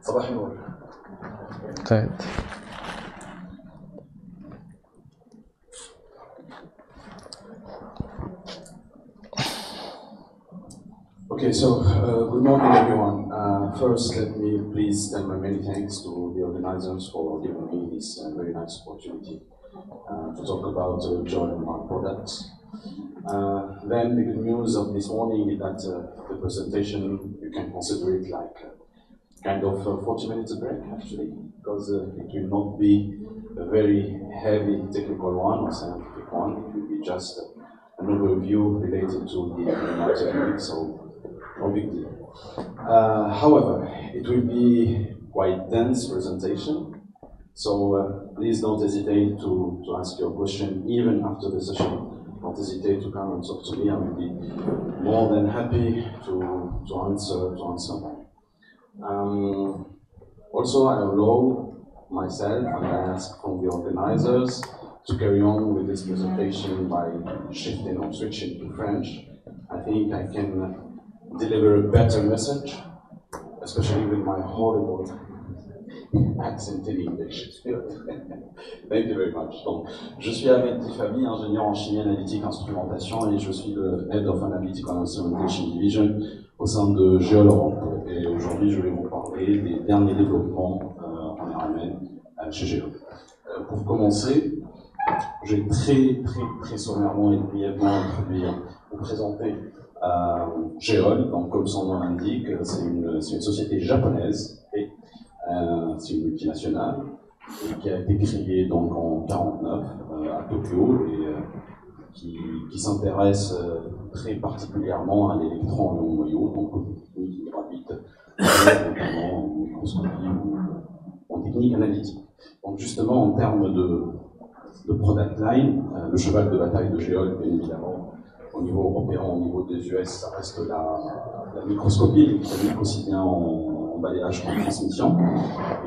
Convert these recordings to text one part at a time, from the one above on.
صباح النور. طيب. Okay, so good morning everyone. First, let me please extend my many thanks to the organizers for giving me this very nice opportunity to talk about Joy and our products. Then the good news of this morning is that the presentation, you can consider it like kind of 40 minutes break actually, because it will not be a very heavy technical one or scientific one. It will be just an overview related to the technique, so no big deal. However, it will be quite dense presentation, so please don't hesitate to ask your question even after the session. Don't hesitate to come and talk to me. I will be more than happy to answer them. Also, I allow myself and I ask from the organizers to carry on with this presentation by shifting or switching to French. I think I can deliver a better message, especially with my horrible accent in English. Thank you very much. Donc, je suis Ahmed Tifami, ingénieur en chimie analytique instrumentation, et je suis le Head of Analytical Instrumentation Division au sein de Géol Europe. Et aujourd'hui, je vais vous parler des derniers développements en RMN chez Géol. Pour commencer, je vais très sommairement et brièvement vous présenter Géol. Donc, comme son nom l'indique, c'est une société japonaise et c'est une multinationale et qui a été créée donc en 1949 à Tokyo et qui s'intéresse très particulièrement à l'électron en ion noyau, donc aux techniques hydrauliques, notamment en microscopie ou en technique analytique. Donc justement, en termes de product line, le cheval de bataille de Géol, bien évidemment, au niveau européen, au niveau des US, ça reste la microscopie électronique, aussi bien en balayage qu'en transmission,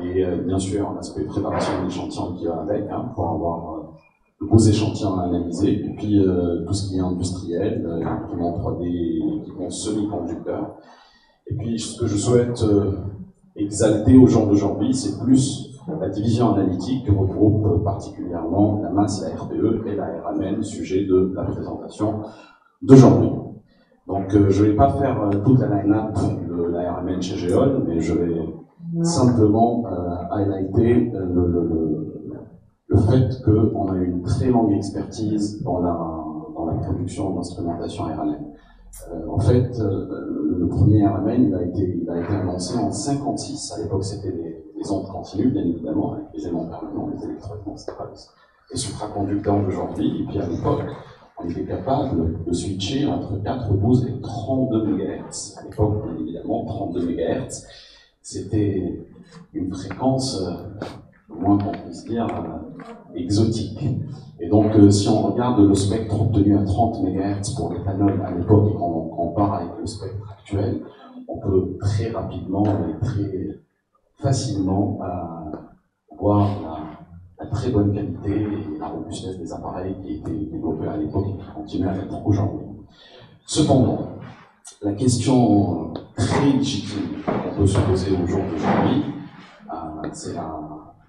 et bien sûr l'aspect préparation d'échantillons qui va avec, pour avoir de beaux échantillons à analyser, et puis tout ce qui est industriel, équipement 3D, équipement semi-conducteur. Et puis ce que je souhaite exalter au jour d'aujourd'hui, c'est plus la division analytique qui regroupe particulièrement la masse, la RPE et la RMN, sujet de la présentation d'aujourd'hui. Donc je ne vais pas faire toute la line-up de la RMN chez Géol, mais je vais simplement highlighter le fait qu'on a une très longue expertise dans la production d'instrumentation RMN. En fait, le premier RMN il a été annoncé en 1956. À l'époque, c'était les ondes continues, bien évidemment, avec les aimants permanents, les électroaimants, c'était pas les supraconducteurs d'aujourd'hui. Et puis à l'époque, on était capable de switcher entre 4, 12 et 32 MHz. À l'époque, bien évidemment, 32 MHz, c'était une fréquence, au moins qu'on puisse dire, exotique. Et donc, si on regarde le spectre obtenu à 30 MHz pour l'éthanol à l'époque et qu'on compare avec le spectre actuel, on peut très rapidement et très facilement voir la très bonne qualité et la robustesse des appareils qui étaient développés à l'époque et qui continuent à l'être aujourd'hui. Cependant, la question très légitime qu'on peut se poser au jour d'aujourd'hui,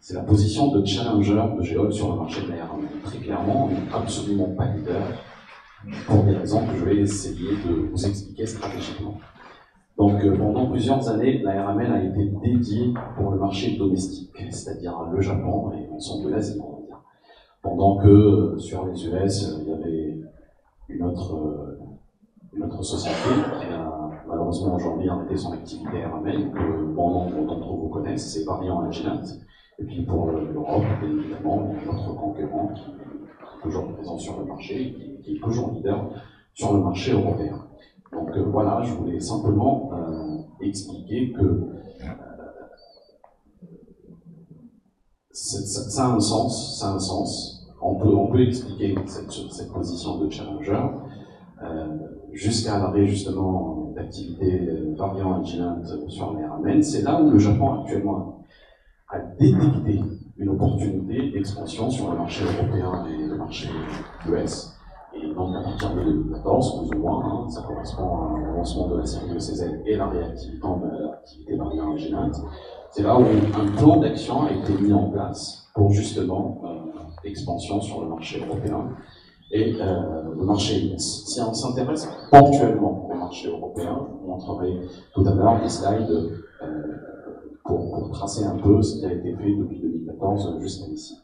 c'est la position de challenger de Géol sur le marché de la RMN. Très clairement, on n'est absolument pas leader pour des raisons que je vais essayer de vous expliquer stratégiquement. Donc pendant plusieurs années, la RMN a été dédiée pour le marché domestique, c'est-à-dire le Japon et l'ensemble de l'Asie, on va dire. Pendant que sur les US, il y avait une autre société qui a malheureusement aujourd'hui arrêté son activité RMN, que bon nombre d'entre vous connaissent, c'est Variant Agilent. Et puis pour l'Europe, bien évidemment, il y a notre concurrent qui est toujours présent sur le marché, qui est toujours leader sur le marché européen. Donc voilà, je voulais simplement expliquer que ça a un sens. On peut expliquer cette position de challenger jusqu'à l'arrêt justement d'activité Variant Agilent sur les RMN. C'est là où le Japon actuellement a détecté une opportunité d'expansion sur le marché européen et le marché US. Et donc à partir de 2014, plus ou moins, ça correspond au lancement de la série ECZ et la réactivité de l'activité Variant Agilent. C'est là où un plan d'action a été mis en place pour justement l'expansion sur le marché européen et le marché US. Si on s'intéresse ponctuellement au marché européen, je vous montrerai tout à l'heure des slides pour tracer un peu ce qui a été fait depuis 2014 jusqu'à ici.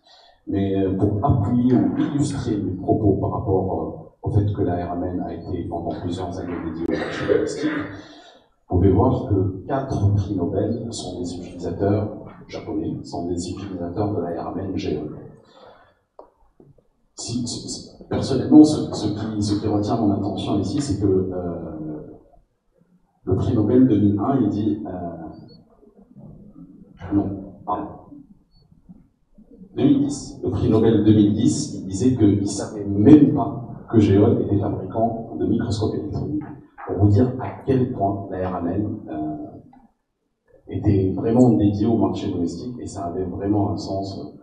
Mais pour appuyer ou illustrer mes propos par rapport au fait que la RMN a été pendant plusieurs années dédiée au marché domestique, vous pouvez voir que 4 prix Nobel sont des utilisateurs japonais, sont des utilisateurs de la RMN Géol. Personnellement, ce qui retient mon attention ici, c'est que le prix Nobel 2001, il dit non, pardon. 2010. Le prix Nobel 2010, il disait qu'il ne savait même pas que Géol était fabricant de microscopes électroniques. Pour vous dire à quel point la RMN était vraiment dédiée au marché domestique et ça avait vraiment un sens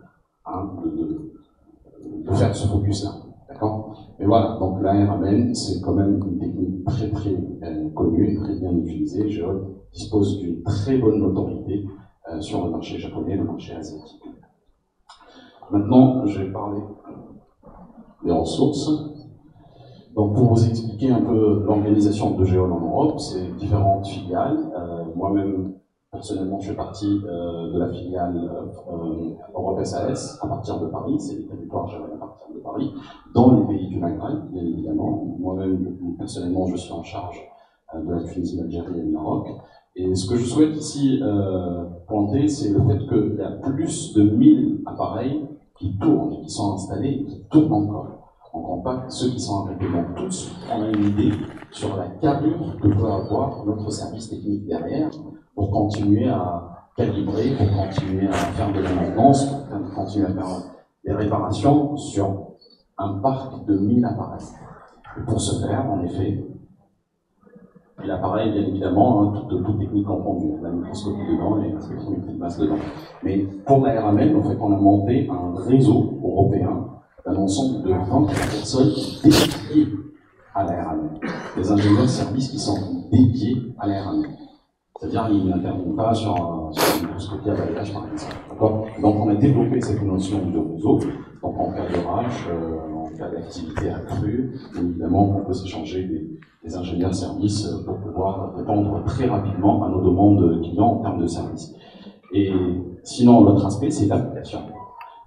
de faire ce focus-là. D'accord? Mais voilà, donc la RMN, c'est quand même une technique très très connue et très bien utilisée. Géol dispose d'une très bonne notoriété sur le marché japonais et le marché asiatique. Maintenant, je vais parler des ressources. Donc, pour vous expliquer un peu l'organisation de Géol en Europe, c'est différentes filiales. Moi-même, personnellement, je fais partie de la filiale Europe SAS à partir de Paris. C'est des territoires gérés à partir de Paris, dans les pays du Maghreb, bien évidemment. Moi-même, personnellement, je suis en charge de la Tunisie, l'Algérie et le Maroc. Et ce que je souhaite ici pointer, c'est le fait qu'il y a plus de 1000 appareils qui tournent, qui sont installés et qui tournent encore. On ne compte pas ceux qui sont arrêtés. Donc tous, on a une idée sur la carrure que peut avoir notre service technique derrière pour continuer à calibrer, pour continuer à faire de la maintenance, pour continuer à faire des réparations sur un parc de 1000 appareils. Et pour ce faire, en effet, et l'appareil, bien évidemment, hein, toute technique confondue, la microscopie dedans et la spectrométrie de masse dedans. Mais pour la RMN, en fait, on a monté un réseau européen d'un ensemble de 20 personnes dédiées à la RMN. Des ingénieurs de service qui sont dédiés à la RMN. C'est-à-dire qu'ils n'interviennent pas sur une microscopie à balayage, par exemple. Donc on a développé cette notion de réseau. Donc en cas de rage, en cas d'activité accrue, évidemment, on peut s'échanger des ingénieurs de service pour pouvoir répondre très rapidement à nos demandes clients en termes de service. Et sinon, l'autre aspect, c'est l'application.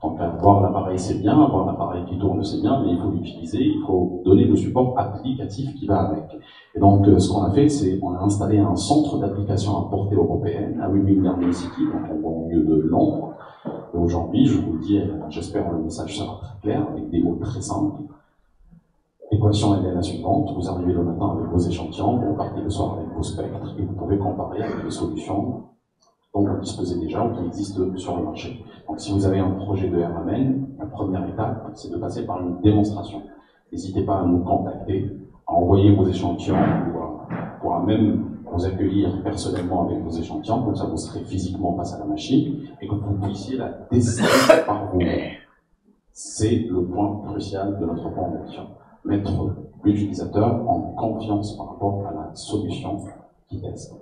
Donc avoir l'appareil, c'est bien, avoir l'appareil qui tourne, c'est bien, mais il faut l'utiliser, il faut donner le support applicatif qui va avec. Et donc ce qu'on a fait, c'est qu'on a installé un centre d'application à portée européenne à Women Learning City, donc en banlieue de Londres. Et aujourd'hui, je vous le dis, j'espère que le message sera très clair, avec des mots très simples. L'équation elle est la suivante, vous arrivez le matin avec vos échantillons, vous partez le soir avec vos spectres, et vous pouvez comparer avec les solutions dont vous disposez déjà ou qui existent sur le marché. Donc si vous avez un projet de RMN, la première étape, c'est de passer par une démonstration. N'hésitez pas à nous contacter, à envoyer vos échantillons, on pourra même vous accueillir personnellement avec vos échantillons, comme ça vous serez physiquement face à la machine, et que vous puissiez la tester par vous-même. C'est le point crucial de notre plan d'action. Mettre l'utilisateur en confiance par rapport à la solution qu'il teste.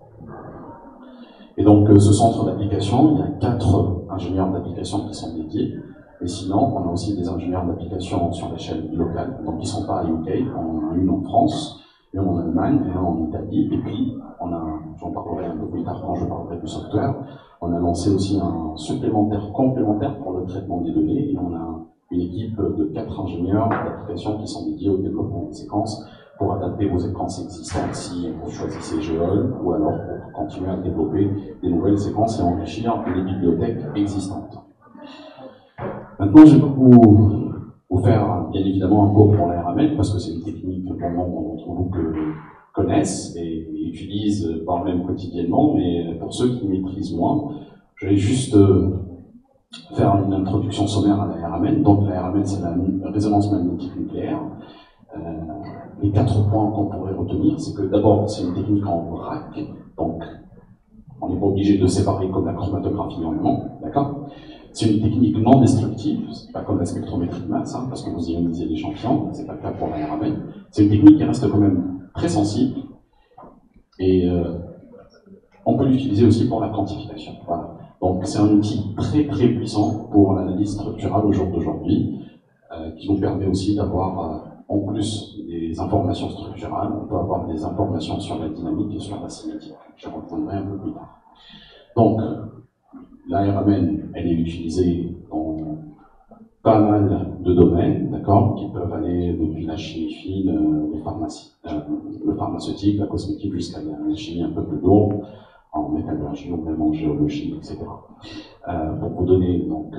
Et donc, ce centre d'application, il y a 4 ingénieurs d'application qui sont dédiés, mais sinon, on a aussi des ingénieurs d'application sur l'échelle locale, donc ils ne sont pas à UK, on en a une en France, une en Allemagne, et une en Italie, et puis on a, j'en parlerai un peu plus tard quand je parlerai du software, on a lancé aussi un supplémentaire complémentaire pour le traitement des données, et on a une équipe de 4 ingénieurs d'application qui sont dédiés au développement des séquences pour adapter vos séquences existantes si vous choisissez Géol, ou alors pour continuer à développer des nouvelles séquences et enrichir les bibliothèques existantes. Maintenant, je vais vous faire bien évidemment un cours pour la RMN, parce que c'est une technique que bon nombre d'entre vous connaissent et utilisent, voire même quotidiennement, mais pour ceux qui maîtrisent moins, je vais juste faire une introduction sommaire à la RMN. Donc la RMN, c'est la résonance magnétique nucléaire. Les 4 points qu'on pourrait retenir, c'est que d'abord, c'est une technique en vrac, donc on n'est pas obligé de séparer comme la chromatographie en aimant, d'accord? C'est une technique non destructive, c'est pas comme la spectrométrie de masse, hein, parce que vous ionisez l'échantillon, c'est pas le cas pour la RMN. C'est une technique qui reste quand même très sensible, et on peut l'utiliser aussi pour la quantification. Voilà. Donc c'est un outil très très puissant pour l'analyse structurale au jour d'aujourd'hui, qui nous permet aussi d'avoir, en plus des informations structurales, on peut avoir des informations sur la dynamique et sur la cinétique. Je reprendrai un peu plus tard. Donc, la RMN, elle est utilisée dans pas mal de domaines, d'accord, qui peuvent aller depuis la chimie fine, le pharmaceutique, la cosmétique, jusqu'à la chimie un peu plus lourde, en métallurgie ou même en géologie, etc. Pour vous donner donc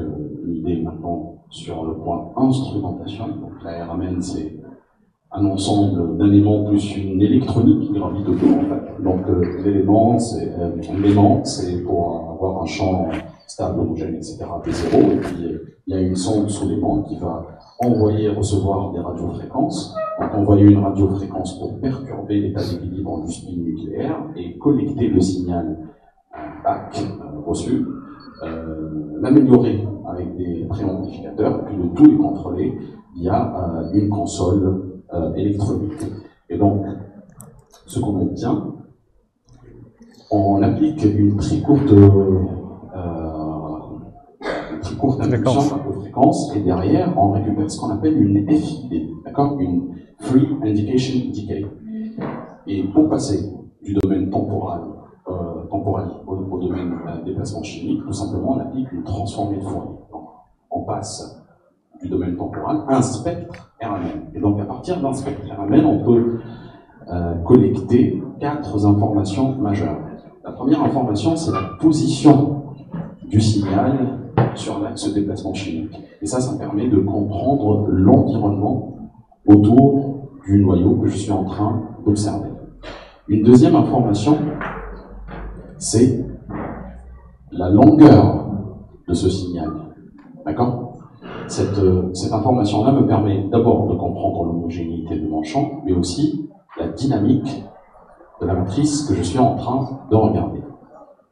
une idée maintenant sur le point instrumentation, donc la RMN c'est un ensemble d'éléments plus une électronique qui gravite autour en fait. Donc l'élément c'est pour avoir un champ stable, homogène, etc. de zéro, et puis il y a une sonde sous l'aimant qui va envoyer et recevoir des radiofréquences. Donc envoyer une radiofréquence pour perturber l'état d'équilibre du spin nucléaire et collecter le signal back reçu, l'améliorer avec des préamplificateurs, et puis le tout est contrôlé via une console électronique. Et donc, ce qu'on obtient, on applique une très courte induction à fréquence, et derrière, on récupère ce qu'on appelle une FID, d'accord, une Free Indication Decay. Et pour passer du domaine temporal au domaine déplacement chimique, tout simplement, on applique une transformée de Fourier. Donc, on passe du domaine temporal à un spectre RMN. Et donc, à partir d'un spectre RMN, on peut collecter 4 informations majeures. La première information, c'est la position du signal sur l'axe de déplacement chimique. Et ça permet de comprendre l'environnement autour du noyau que je suis en train d'observer. Une deuxième information, c'est la longueur de ce signal. D'accord ? Cette information-là me permet d'abord de comprendre l'homogénéité de mon champ, mais aussi la dynamique de la matrice que je suis en train de regarder.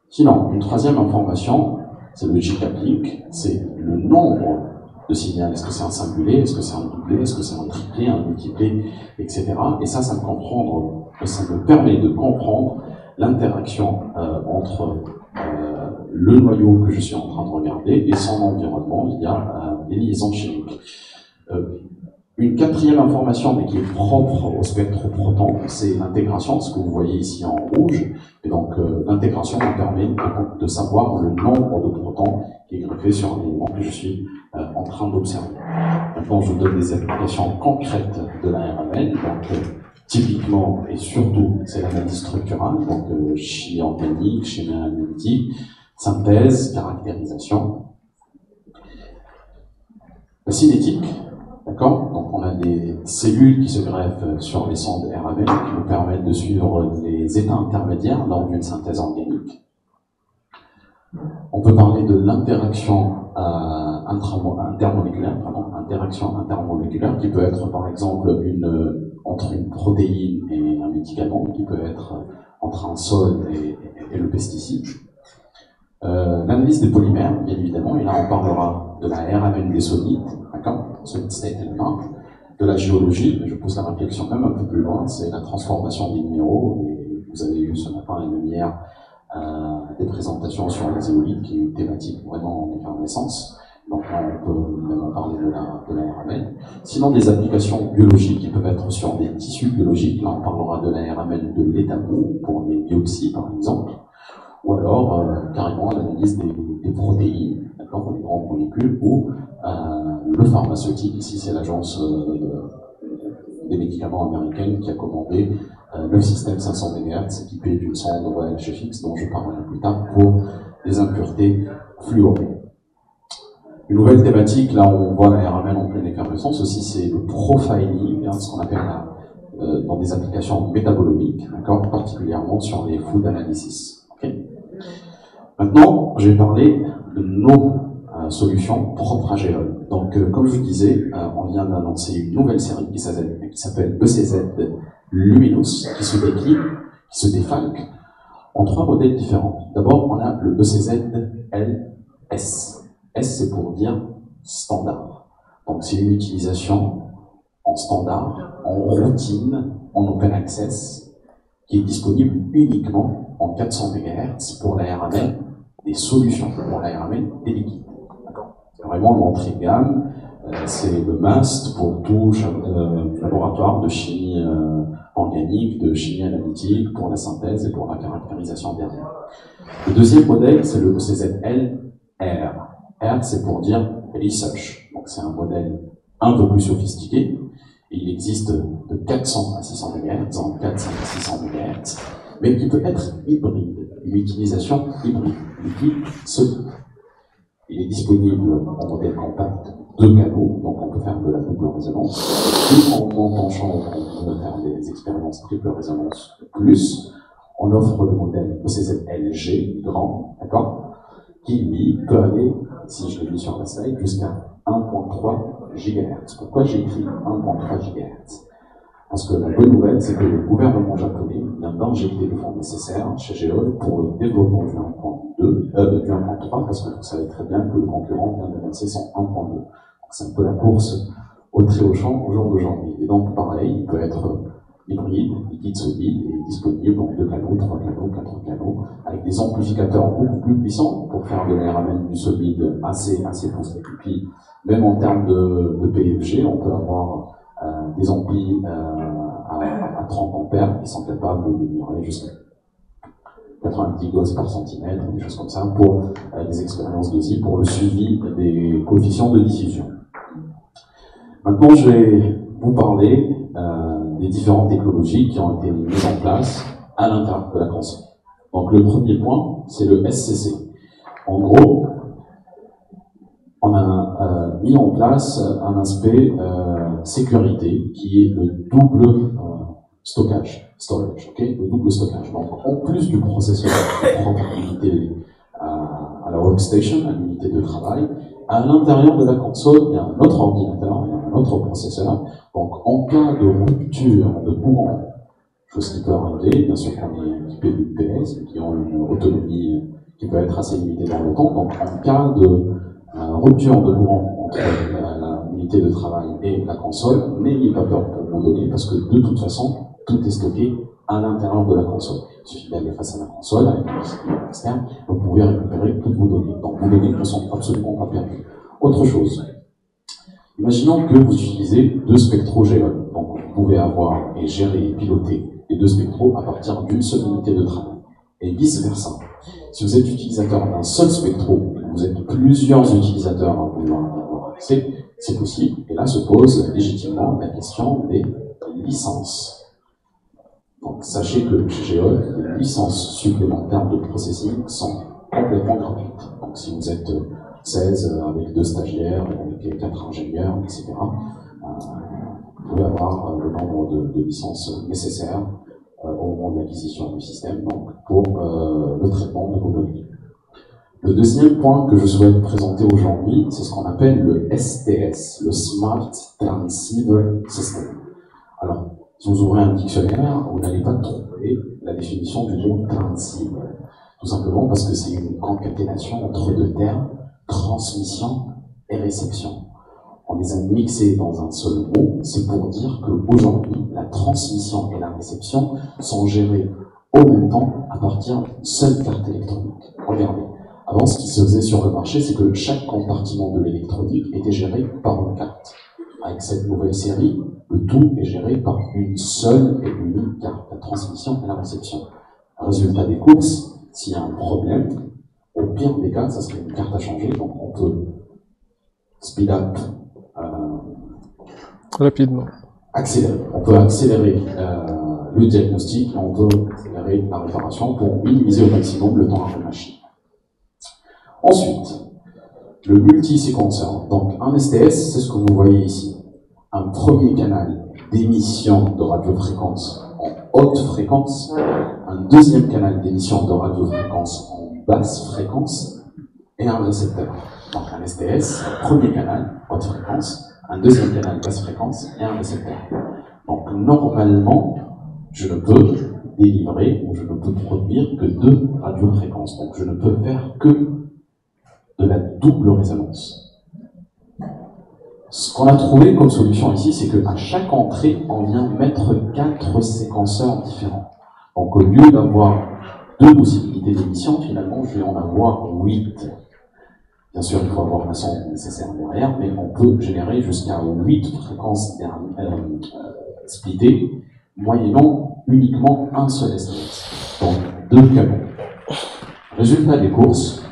Sinon, une troisième information, c'est le J-coupling, c'est le nombre de signaux. Est-ce que c'est un singulier, est-ce que c'est un doublé, est-ce que c'est un triplé, un multiplé, etc. Et ça me permet de comprendre l'interaction entre le noyau que je suis en train de regarder et son environnement via des liaisons chimiques. Une quatrième information, mais qui est propre au spectre proton, c'est l'intégration, ce que vous voyez ici en rouge. Et donc, l'intégration me permet de savoir le nombre de protons qui est greffé sur l'élément que je suis en train d'observer. Maintenant, je vous donne des applications concrètes de la RMN. Donc, typiquement, et surtout, c'est l'analyse structurale, donc chimie organique, chimie analytique, synthèse, caractérisation. La cinétique. D'accord ? Donc on a des cellules qui se greffent sur les sondes RMN qui nous permettent de suivre les états intermédiaires lors d'une synthèse organique. On peut parler de l'interaction intermoléculaire qui peut être par exemple entre une protéine et un médicament, qui peut être entre un sol et le pesticide. L'analyse des polymères, bien évidemment, et là on parlera de la RMN des solides, d'accord, solid state element, de la géologie, je pousse la réflexion même un peu plus loin, c'est la transformation des minéraux, et vous avez eu ce matin une lumière des présentations sur les éolites, qui est une thématique vraiment en effervescence, donc là on peut évidemment parler de la RMN. Sinon des applications biologiques qui peuvent être sur des tissus biologiques, là on parlera de la RMN de l'état mou, pour les biopsies par exemple, ou alors carrément l'analyse des protéines, d'accord, les grandes molécules, ou le pharmaceutique, ici c'est l'agence des médicaments américaine qui a commandé le système 500 MHz équipé d'une sonde OHFX dont je parlerai plus tard pour des impuretés fluorées. Une nouvelle thématique, là on voit la RMN en pleine effervescence aussi, c'est le profiling, ce qu'on appelle dans des applications métabolomiques, d'accord, particulièrement sur les food analysis. Okay. Maintenant, je vais parler de nos solutions propres à Géol. Donc, comme je vous disais, on vient d'annoncer une nouvelle série qui s'appelle ECZ Luminous, qui se décline, qui se défalque en 3 modèles différents. D'abord, on a le ECZ LS. S, c'est pour dire standard. Donc, c'est une utilisation en standard, en routine, en open access, qui est disponible uniquement en 400 MHz pour la RMN des solutions pour l'ARMN, des liquides. C'est vraiment l'entrée de gamme, c'est le must pour tout laboratoire de chimie organique, de chimie analytique, pour la synthèse et pour la caractérisation dernière. Le deuxième modèle, c'est le CZL-R. R, c'est pour dire research. Donc c'est un modèle un peu plus sophistiqué. Et il existe de 400 à 600 MHz, en 400 à 600 MHz, mais qui peut être hybride, une utilisation hybride, liquide-solide. Il est disponible en modèle compact 2 canaux, donc on peut faire de la double résonance. Et en montant champ, on peut faire des expériences triple résonance plus. On offre le modèle ECZ-LG grand, d'accord, qui lui peut aller, si je l'ai mis sur la slide, jusqu'à 1.3 GHz. Pourquoi j'ai écrit 1.3 GHz? Parce que la bonne nouvelle, c'est que le gouvernement japonais vient d'injecter les fonds nécessaires chez Geol pour le développement du 1.3, parce que vous savez très bien que le concurrent vient de lancer son 1.2. Donc c'est un peu la course au très haut champ au jour d'aujourd'hui. Et donc pareil, il peut être hybride, liquide solide, et disponible en 2 canaux, 3 canaux, 4 canaux, avec des amplificateurs beaucoup plus puissants pour faire de l'ARMN du solide assez poussé. Et puis, même en termes de PFG, on peut avoir des amplis à 30 ampères qui sont capables de livrer jusqu'à 90 gauss par centimètre, des choses comme ça, pour des expériences d'OSI, pour le suivi des coefficients de diffusion. Maintenant, je vais vous parler des différentes technologies qui ont été mises en place à l'intérieur de la console. Donc le premier point, c'est le SCC. En gros, on a mis en place un aspect sécurité qui est le double storage, okay, le double stockage. Donc en plus du processeur propre à l'unité à la workstation, à l'unité de travail, à l'intérieur de la console, il y a un autre ordinateur, il y a un autre processeur. Donc en cas de rupture de courant, chose qui peut arriver, bien sûr qu'on est équipé d'UPS, qui ont une autonomie qui peut être assez limitée dans le temps. Donc en cas de rupture de courant entre l'unité de travail et la console, n'ayez pas peur pour vous donner, parce que de toute façon, tout est stocké à l'intérieur de la console. Il suffit d'aller face à la console avec un système externe, vous pouvez récupérer toutes vos données. Donc vos données ne sont absolument pas perdues. Autre chose, imaginons que vous utilisez 2 spectros Geol. Donc vous pouvez avoir et gérer et piloter les 2 spectros à partir d'une seule unité de travail. Et vice versa. Si vous êtes utilisateur d'un seul spectro, vous êtes plusieurs utilisateurs à vouloir avoir accès, c'est possible. Et là se pose légitimement la question des licences. Donc sachez que chez Geol, les licences supplémentaires de processing sont complètement gratuites. Donc si vous êtes 16 avec 2 stagiaires, avec 4 ingénieurs, etc., vous pouvez avoir le nombre de licences nécessaires au moment de l'acquisition du système, donc pour le traitement de vos données. Le deuxième point que je souhaite présenter aujourd'hui, c'est ce qu'on appelle le STS, le Smart Transceiver System. Alors, si vous ouvrez un dictionnaire, vous n'allez pas trouver la définition du mot transceiver. Tout simplement parce que c'est une concaténation entre 2 termes, transmission et réception. On les a mixés dans un seul mot, c'est pour dire qu'aujourd'hui, la transmission et la réception sont gérées au même temps à partir d'une seule carte électronique. Regardez, avant ce qui se faisait sur le marché, c'est que chaque compartiment de l'électronique était géré par une carte. Avec cette nouvelle série, le tout est géré par une seule et unique carte, la transmission et la réception. Résultat des courses, s'il y a un problème, au pire des cas, ça serait une carte à changer, donc on peut speed up rapidement. Accélérer. On peut accélérer le diagnostic et on peut accélérer la réparation pour minimiser au maximum le temps à la machine. Ensuite, le multi-séquenceur. Donc un STS, c'est ce que vous voyez ici. Un premier canal d'émission de radiofréquence en haute fréquence, un deuxième canal d'émission de radiofréquence en basse fréquence et un récepteur. Donc un STS, premier canal haute fréquence, un deuxième canal basse fréquence et un récepteur. Donc normalement, je ne peux délivrer ou je ne peux produire que 2 radiofréquences. Donc je ne peux faire que de la double résonance. Ce qu'on a trouvé comme solution ici, c'est qu'à chaque entrée, on vient mettre 4 séquenceurs différents. Donc au lieu d'avoir 2 possibilités d'émission, finalement, je vais en avoir 8. Bien sûr, il faut avoir la sonde nécessaire derrière, mais on peut générer jusqu'à 8 fréquences splittées, moyennant uniquement un seul SMS, donc 2 canaux. Résultat des courses,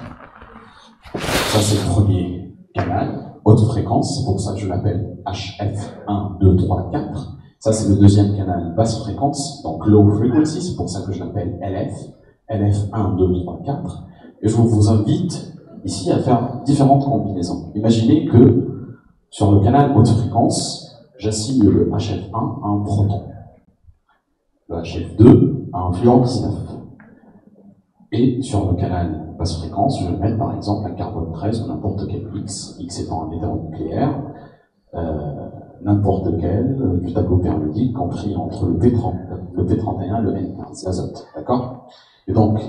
ça c'est le premier canal, haute fréquence, c'est pour ça que je l'appelle HF 1, 2, 3, 4. Ça c'est le deuxième canal, basse fréquence, donc low frequency, c'est pour ça que je l'appelle LF, LF 1, 2, 3, 4. Et je vous invite ici à faire différentes combinaisons. Imaginez que sur le canal haute fréquence, j'assigne le HF1 à un proton, le HF2 à un fluor 19. Et sur le canal basse fréquence, je vais mettre par exemple un carbone 13 ou n'importe quel X, X étant un hétéronucléaire, n'importe quel du tableau périodique compris entre le P31 et le N15, l'azote, d'accord? Et donc,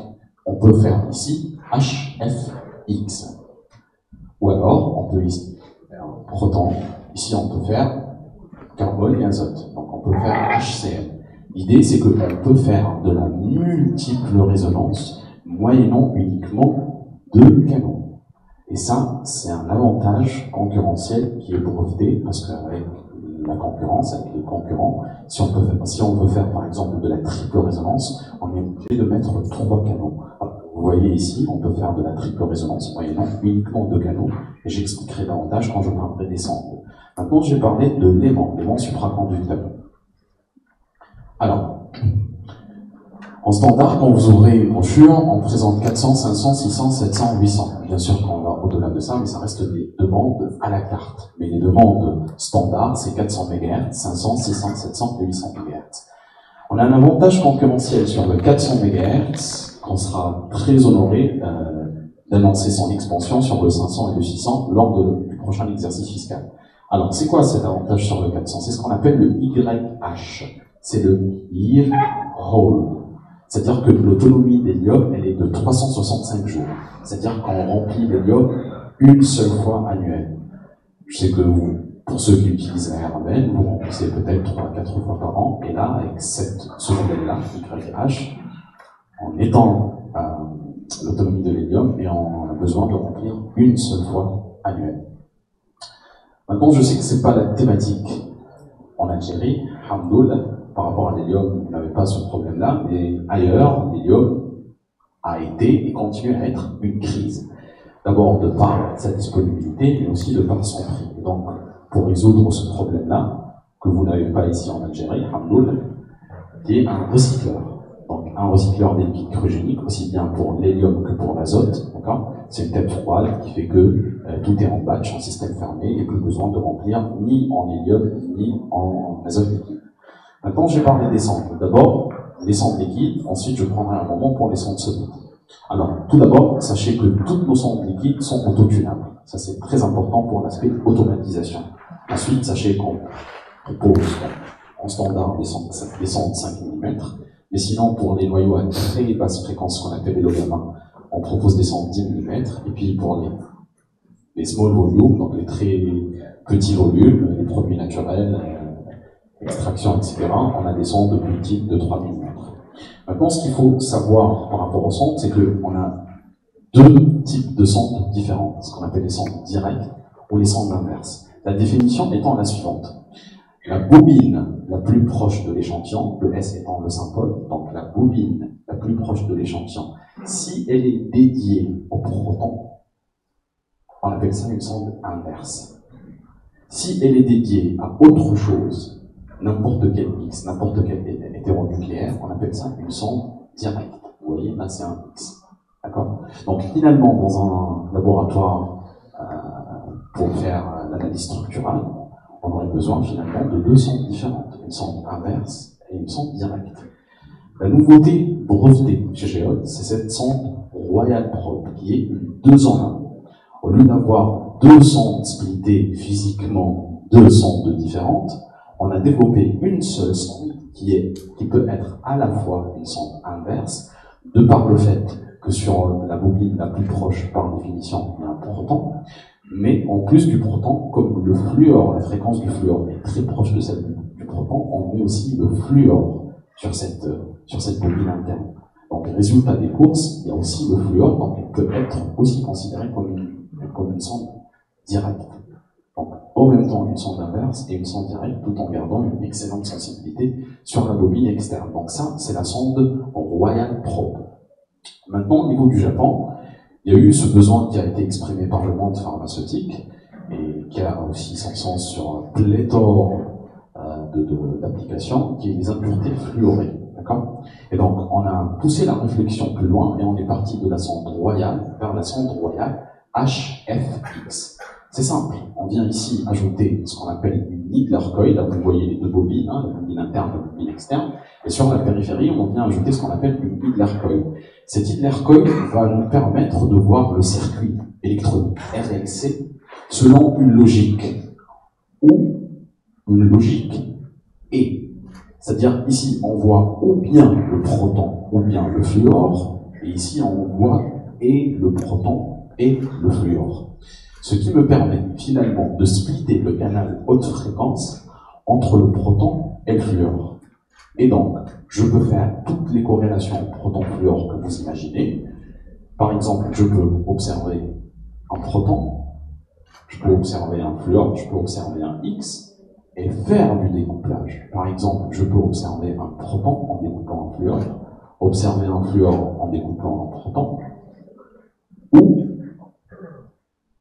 on peut faire ici HFX. Ou alors, on peut ici faire un proton, ici on peut faire carbone et azote, donc on peut faire HCl. L'idée, c'est qu'on peut faire de la multiple résonance moyennant uniquement 2 canaux. Et ça, c'est un avantage concurrentiel qui est breveté, parce qu'avec la concurrence, avec les concurrents, si on veut faire par exemple de la triple résonance, on est obligé de mettre 3 canaux. Alors, vous voyez ici, on peut faire de la triple résonance moyennant uniquement 2 canaux, et j'expliquerai davantage quand je parlerai des sondes. Maintenant, je vais parler de l'aimant supraconducteur. Alors, en standard, quand vous aurez une brochure, on présente 400, 500, 600, 700, 800. Bien sûr qu'on va au-delà de ça, mais ça reste des demandes à la carte. Mais les demandes standards, c'est 400 MHz, 500, 600, 700 et 800 MHz. On a un avantage concurrentiel sur le 400 MHz, qu'on sera très honoré d'annoncer son expansion sur le 500 et le 600 lors du prochain exercice fiscal. Alors, c'est quoi cet avantage sur le 400? C'est ce qu'on appelle le YH. C'est le year hold. C'est-à-dire que l'autonomie d'hélium, elle est de 365 jours. C'est-à-dire qu'on remplit l'hélium une seule fois annuelle. Je sais que vous, pour ceux qui utilisent la RMN, vous remplissez peut-être 3 à 4 fois par an, et là, avec ce modèle-là, YH, en étant l'autonomie de l'hélium, et on a besoin de remplir une seule fois annuelle. Maintenant, je sais que c'est pas la thématique en Algérie, Hamdoul, par rapport à l'hélium, vous n'avez pas ce problème-là, mais ailleurs, l'hélium a été et continue à être une crise. D'abord de par sa disponibilité, mais aussi de par son prix. Donc, pour résoudre ce problème-là, que vous n'avez pas ici en Algérie, Hamdoul, qui est un recycleur. Donc, un recycleur des liquides cryogéniques, aussi bien pour l'hélium que pour l'azote, d'accord? C'est une tête froide qui fait que tout est en batch, en système fermé, et plus besoin de remplir ni en hélium, ni en azote liquide. Maintenant, je vais parler des sondes. D'abord, les sondes liquides, ensuite je prendrai un moment pour les sondes solides. Alors, tout d'abord, sachez que toutes nos sondes liquides sont autotunables. Ça, c'est très important pour l'aspect automatisation. Ensuite, sachez qu'on propose en standard des sondes 5 mm, mais sinon, pour les noyaux à très basse fréquence, qu'on appelle les gamma, on propose des sondes 10 mm, et puis pour les small volumes, donc les très petits volumes, les produits naturels, extraction, etc., on a des sondes de plus petites de 3 mm. Maintenant, ce qu'il faut savoir par rapport aux sondes, c'est qu'on a 2 types de sondes différentes, ce qu'on appelle les sondes directes ou les sondes inverses. La définition étant la suivante. La bobine la plus proche de l'échantillon, le S étant le symbole, donc la bobine la plus proche de l'échantillon, si elle est dédiée au proton, on appelle ça une sonde inverse. Si elle est dédiée à autre chose, n'importe quel X, n'importe quel hétéronucléaire, on appelle ça une sonde directe. Vous voyez, là c'est un X. D'accord? Donc finalement, dans un laboratoire pour faire l'analyse structurale, on aurait besoin finalement de 2 sondes différentes, une sonde inverse et une sonde directe. La nouveauté brevetée chez Géode, c'est cette sonde Royal Probe, qui est une 2 en 1. Au lieu d'avoir 2 sondes splittées physiquement, 2 sondes différentes, on a développé une seule sonde qui peut être à la fois une sonde inverse, de par le fait que sur la bobine la plus proche, par définition, il y a un proton, mais en plus du proton, comme le fluor, la fréquence du fluor est très proche de celle du proton, on met aussi le fluor sur cette bobine interne. Donc, résultat des courses, il y a aussi le fluor, donc il peut être aussi considéré comme une sonde directe. Donc, en même temps, une sonde inverse et une sonde directe, tout en gardant une excellente sensibilité sur la bobine externe. Donc ça, c'est la sonde Royal Probe. Maintenant, au niveau du Japon, il y a eu ce besoin qui a été exprimé par le monde pharmaceutique et qui a aussi son sens sur un pléthore d'applications, qui est les impuretés fluorées. D'accord ? Et donc, on a poussé la réflexion plus loin et on est parti de la sonde Royal vers la sonde Royal HFX. C'est simple, on vient ici ajouter ce qu'on appelle une Needler coil, là vous voyez les deux bobines, hein, la bobine interne et la bobine externe, et sur la périphérie, on vient ajouter ce qu'on appelle une Needler coil. Cette Needler coil va nous permettre de voir le circuit électronique RLC selon une logique, ou une logique et. C'est-à-dire ici, on voit ou bien le proton ou bien le fluor, et ici, on voit et le proton et le fluor. Ce qui me permet finalement de splitter le canal haute fréquence entre le proton et le fluor. Et donc, je peux faire toutes les corrélations proton-fluor que vous imaginez. Par exemple, je peux observer un proton, je peux observer un fluor, je peux observer un X, et faire du découplage. Par exemple, je peux observer un proton en découplant un fluor, observer un fluor en découplant un proton, ou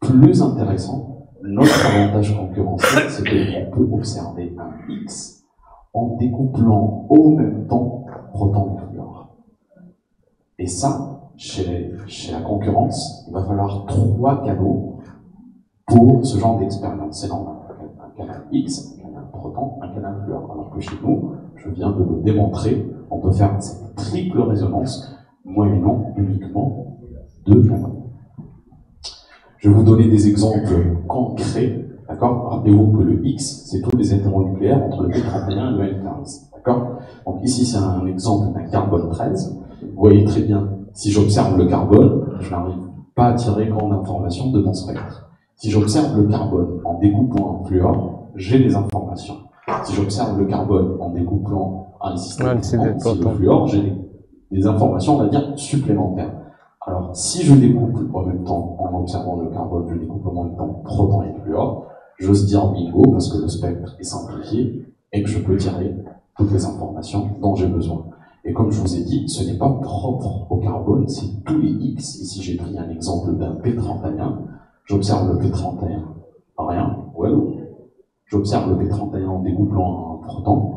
plus intéressant, notre avantage concurrentiel, c'est qu'on peut observer un X en découplant au même temps proton et fluor. Et ça, chez la concurrence, il va falloir 3 canaux pour ce genre d'expérience. C'est normal. Un canal X, un canal proton, un canal fluor. Alors que chez nous, je viens de le démontrer, on peut faire cette triple résonance, moyennant uniquement 2 canaux. Je vais vous donner des exemples concrets, d'accord? Rappelez-vous que le X, c'est tous les hétéronucléaires entre le P31 et le N15, d'accord? Donc ici, c'est un exemple d'un carbone 13. Vous voyez très bien, si j'observe le carbone, je n'arrive pas à tirer grande information de mon spectre. Si j'observe le carbone en découplant un fluor, j'ai des informations. Si j'observe le carbone en découplant un système le fluor, j'ai des informations, on va dire, supplémentaires. Alors, si je découple en même temps, en observant le carbone, je découple en même temps proton et fluor, j'ose dire bingo parce que le spectre est simplifié et que je peux tirer toutes les informations dont j'ai besoin. Et comme je vous ai dit, ce n'est pas propre au carbone, c'est tous les X. Ici, j'ai pris un exemple d'un P31. J'observe le P31, rien, well. J'observe le P31 en découplant un proton,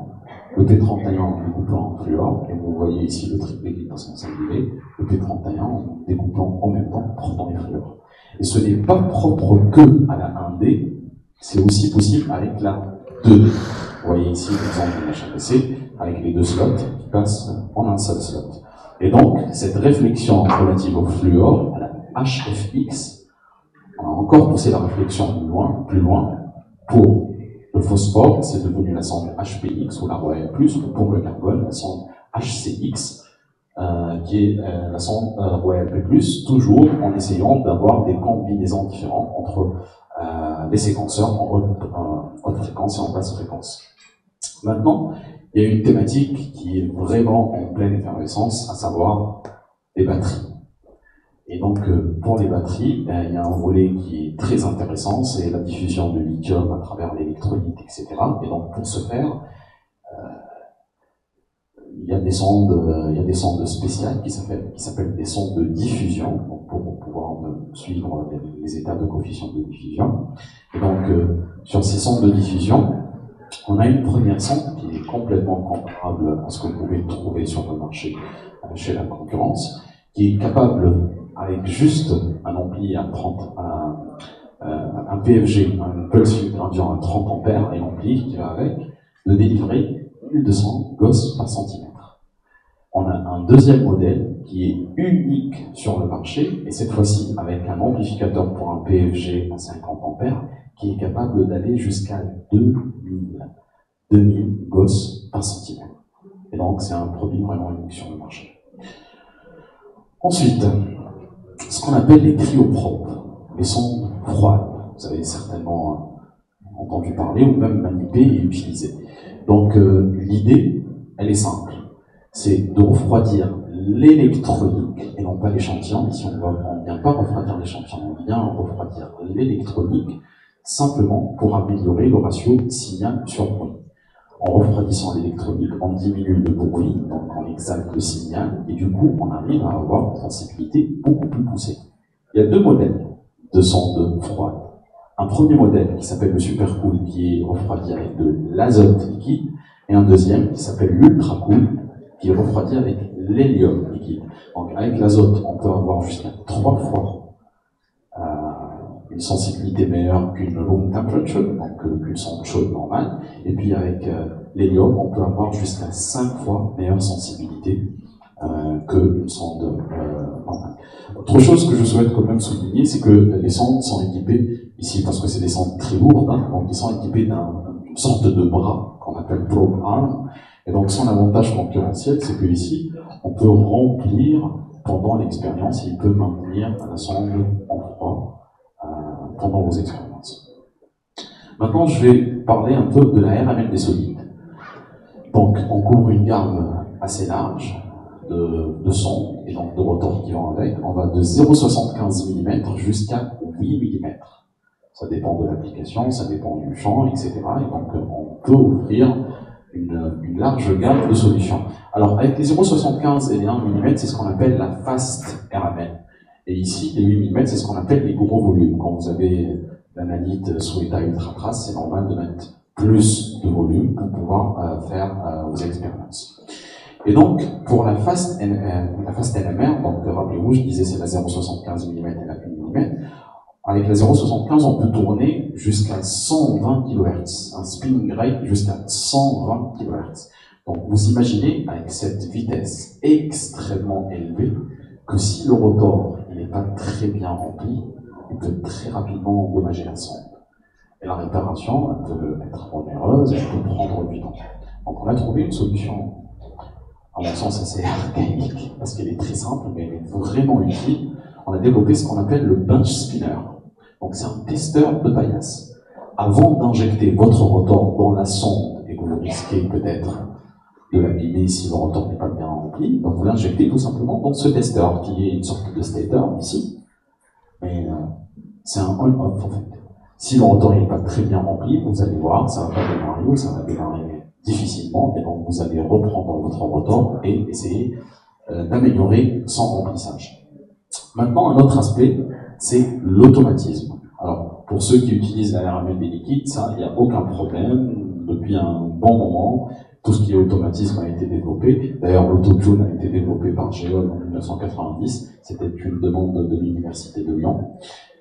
le P31 en découplant un fluor, et vous voyez ici le triplet qui passe en singulier, le P31 en découplant en même temps proton et fluor. Et ce n'est pas propre que à la 1D, c'est aussi possible avec la 2D. Vous voyez ici l'exemple de l'HAPC, avec les 2 slots qui passent en un seul slot. Et donc, cette réflexion relative au fluor, à la HFX, on a encore poussé la réflexion plus loin. Pour le phosphore, c'est devenu la sonde HPX ou la Royal Plus, ou pour le carbone, la sonde HCX, qui est la sonde Royal P+, toujours en essayant d'avoir des combinaisons différentes entre les séquenceurs en haute fréquence et en basse fréquence. Maintenant, il y a une thématique qui est vraiment en pleine effervescence, à savoir les batteries. Et donc, pour les batteries, il y a un volet qui est très intéressant, c'est la diffusion de lithium à travers l'électrolyte, etc. Et donc, pour ce faire, il y a des sondes spéciales qui s'appellent des sondes de diffusion, donc pour pouvoir suivre les états de coefficient de diffusion. Et donc, sur ces sondes de diffusion, on a une première sonde qui est complètement comparable à ce que vous pouvez trouver sur le marché chez la concurrence, qui est capable, avec juste un ampli à 30, un PFG, un pulse field gradient à 30 ampères et l'ampli qui va avec, de délivrer 1200 Gauss par centimètre. On a un deuxième modèle qui est unique sur le marché, et cette fois-ci avec un amplificateur pour un PFG à 50 ampères, qui est capable d'aller jusqu'à 2000 Gauss par centimètre. Et donc c'est un produit vraiment unique sur le marché. Ensuite, ce qu'on appelle les cryoprobes, les sondes froides. Vous avez certainement entendu parler ou même manipulé et utilisé. Donc l'idée, elle est simple, c'est de refroidir l'électronique et non pas l'échantillon. Ici, on ne vient pas refroidir l'échantillon, on vient refroidir l'électronique simplement pour améliorer le ratio signal sur bruit. En refroidissant l'électronique, on diminue le bruit, donc on exalte le signal, et du coup, on arrive à avoir une sensibilité beaucoup plus poussée. Il y a deux modèles de sonde froide. Un premier modèle qui s'appelle le supercool, qui est refroidi avec de l'azote liquide, et un deuxième qui s'appelle l'ultracool, qui est refroidi avec l'hélium liquide. Donc avec l'azote, on peut avoir jusqu'à 3 fois une sensibilité meilleure qu'une room temperature, donc qu'une sonde chaude normale. Et puis avec l'hélium, on peut avoir jusqu'à 5 fois meilleure sensibilité qu'une sonde normale. Autre chose que je souhaite quand même souligner, c'est que les sondes sont équipées, ici parce que c'est des sondes très lourdes, donc ils sont équipés d'une sorte de bras qu'on appelle probe arm. Et donc son avantage concurrentiel, c'est que ici, on peut remplir pendant l'expérience et il peut maintenir la sonde en froid pendant vos expériences. Maintenant, je vais parler un peu de la RMN des solides. Donc, on couvre une gamme assez large de sondes et donc de rotors qui vont avec. On va de 0,75 mm jusqu'à 8 mm. Ça dépend de l'application, ça dépend du champ, etc. Et donc, on peut offrir une large gamme de solutions. Alors, avec les 0,75 et les 1 mm, c'est ce qu'on appelle la fast RMN. Et ici, les 8 mm, c'est ce qu'on appelle les gros volumes. Quand vous avez l'analyte sous état ultra trace, c'est normal de mettre plus de volume pour pouvoir faire vos expériences. Et donc, pour la fast NMR, donc rappelez-vous, je disais c'est la 0,75 mm et la 1 mm. Avec la 0,75, on peut tourner jusqu'à 120 kHz, un spinning rate jusqu'à 120 kHz. Donc vous imaginez, avec cette vitesse extrêmement élevée, que si le rotor n'est pas très bien rempli, il peut très rapidement endommager la sonde. Et la réparation, elle peut être onéreuse, elle peut prendre du temps. Donc on a trouvé une solution, à mon sens assez archaïque, parce qu'elle est très simple, mais elle est vraiment utile. On a développé ce qu'on appelle le bench spinner. Donc c'est un testeur de paillasse. Avant d'injecter votre rotor dans la sonde, et que vous risquez peut-être de l'abîmer si le rotor n'est pas bien rempli, donc vous l'injectez tout simplement dans ce testeur, qui est une sorte de stator ici. Mais c'est un on-off en fait. Si le rotor n'est pas très bien rempli, vous allez voir, ça va pas démarrer ou ça va démarrer difficilement, et donc vous allez reprendre votre rotor et essayer d'améliorer son remplissage. Maintenant, un autre aspect, c'est l'automatisme. Alors, pour ceux qui utilisent la RMN des liquides, ça, il n'y a aucun problème. Depuis un bon moment, tout ce qui est automatisme a été développé. D'ailleurs, l'autotune a été développé par Geol en 1990. C'était une demande de l'Université de Lyon.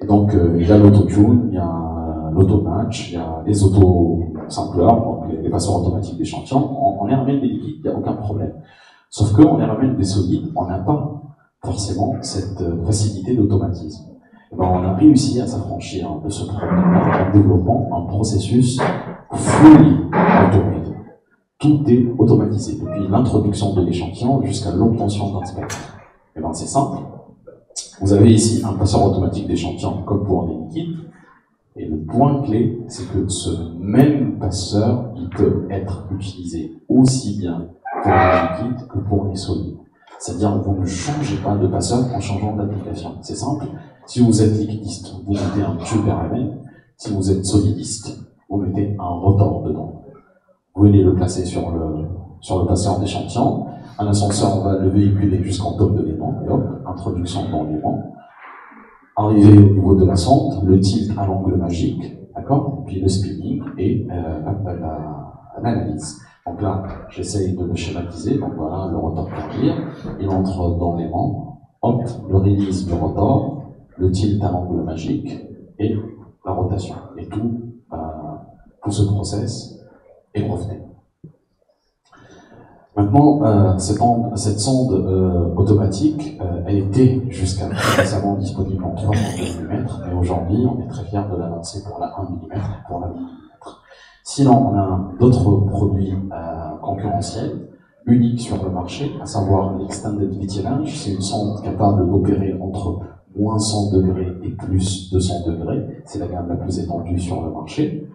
Et donc, il y a l'autotune, il y a l'automatch, il y a les auto-sampleurs, donc les passeurs automatiques d'échantillons. En RMN des liquides, il n'y a aucun problème. Sauf qu'en RMN des solides, on n'a pas forcément cette facilité d'automatisme. Ben, on a réussi à s'affranchir de ce problème en développant un processus fully automated. Tout est automatisé, depuis l'introduction de l'échantillon jusqu'à l'obtention d'un spectre. Et ben, c'est simple. Vous avez ici un passeur automatique d'échantillon comme pour les liquides, et le point clé, c'est que ce même passeur, il peut être utilisé aussi bien pour les liquides que pour les solides. C'est-à-dire que vous ne changez pas de passeur en changeant d'application. C'est simple. Si vous êtes liquidiste, vous mettez un tube RMN. Si vous êtes solidiste, vous mettez un rotor dedans. Vous venez le placer sur le passeur d'échantillon. Un ascenseur va le véhiculer jusqu'en top de l'aimant. Et hop, introduction dans l'aimant. Arrivé au niveau de la sonde, le tilt à l'angle magique, d'accord, puis le spinning et l'analyse. Donc là, j'essaye de le schématiser. Donc voilà, le rotor carrière, il entre dans l'aimant, hop, le release du rotor, le tilt à l'angle magique et la rotation. Et tout ce process est breveté. Maintenant, cette sonde automatique, elle était jusqu'à récemment disponible en 3,2 mm, mais aujourd'hui, on est très fiers de l'annoncer pour la 1 mm et pour la 1 mm. Sinon, on a d'autres produits concurrentiels, uniques sur le marché, à savoir l'Extended VTLH. C'est une sonde capable d'opérer entre moins 100 degrés et plus 200 degrés. C'est la gamme la plus étendue sur le marché.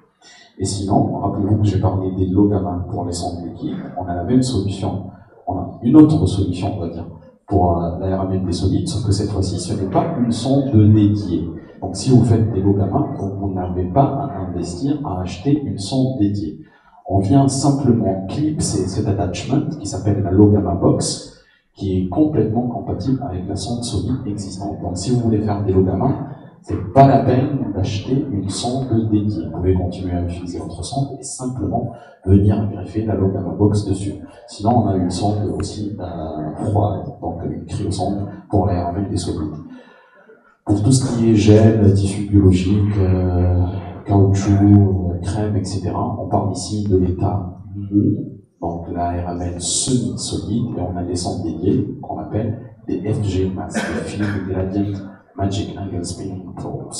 Et sinon, rappelez-vous que j'ai parlé des low gamma pour les sondes liquides. On a la même solution. On a une autre solution, on va dire, pour la RMN des solides, sauf que cette fois-ci, ce n'est pas une sonde dédiée. Donc si vous faites des Logama, vous n'avez pas à investir, à acheter une sonde dédiée. On vient simplement clipser cet attachment qui s'appelle la Logama Box, qui est complètement compatible avec la sonde Sony existante. Donc si vous voulez faire des Logama, c'est pas la peine d'acheter une sonde dédiée. Vous pouvez continuer à utiliser votre sonde et simplement venir greffer la Logama Box dessus. Sinon, on a une sonde aussi froide, donc une cryosonde pour la RMN des solides. Pour tout ce qui est gel, tissu biologique, caoutchouc, crème, etc., on parle ici de l'état mou, donc la RMN semi-solide, et on a des sondes dédiées qu'on appelle des FG Mass, des Field Gradient Magic Angle Spinning Probes.